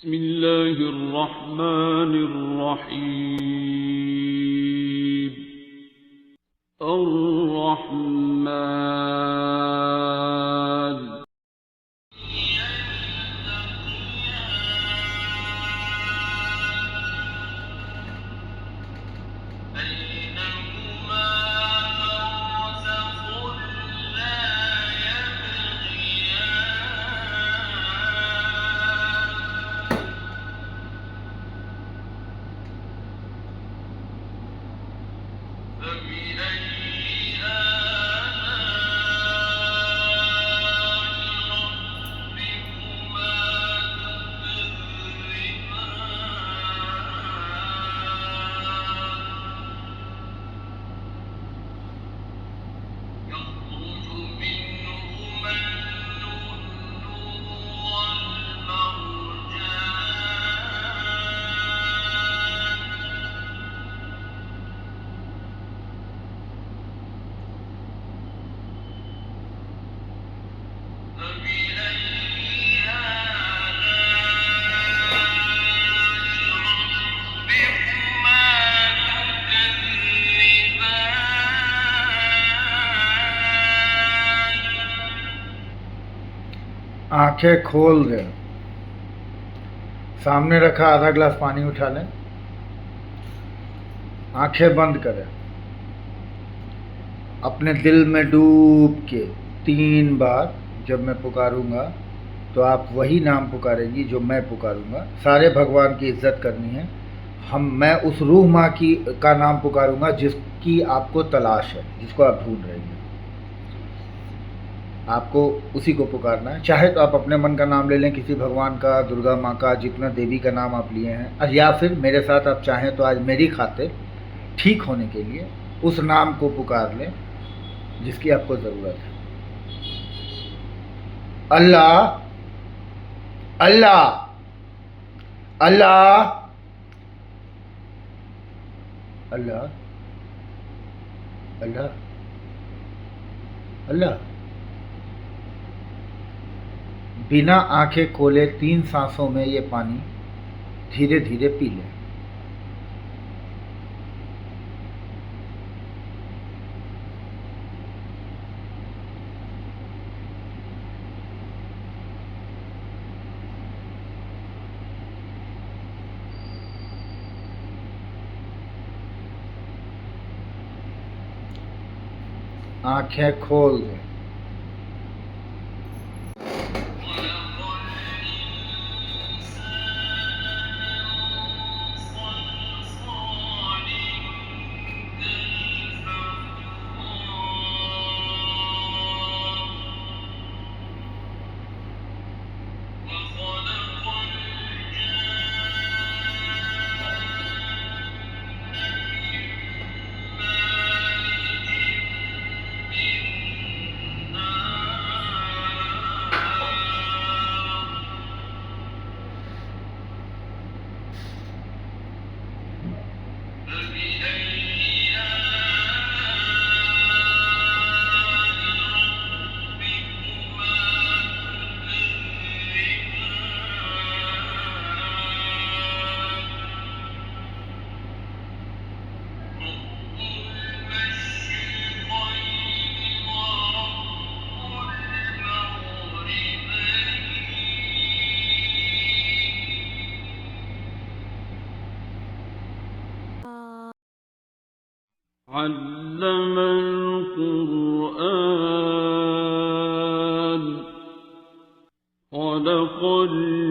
بسم الله الرحمن الرحيم الرحمن بينهما برزخ لا يبغيان فبأي آنکھیں کھول دیں. سامنے رکھا آدھا گلاس پانی اٹھا لیں. آنکھیں بند کریں. اپنے دل میں ڈوب کے 3 بار جب میں پکاروں گا تو آپ وہی نام پکاریں گی جو میں پکاروں گا. سارے بھگوان کی عزت کرنی ہے. میں اس روح ماں کا نام پکاروں گا جس کی آپ کو تلاش ہے، جس کو آپ ڈھونڈ رہے ہیں. آپ کو اسی کو پکارنا ہے. چاہے تو آپ اپنے من کا نام لے لیں، کسی بھگوان کا، درگا ماں کا، جتنا دیوی کا نام آپ لیے ہیں، یا پھر میرے ساتھ آپ چاہیں تو آج میری خاطر ٹھیک ہونے کے لیے اس نام کو پکار لیں جس کی آپ کو ضرورت ہے. اللہ اللہ اللہ اللہ اللہ اللہ. بنا آنکھیں کھولے 3 سانسوں میں یہ پانی دھیرے دھیرے پی لیں. آنکھیں کھول دیں. علم القرآن خلق الإنسان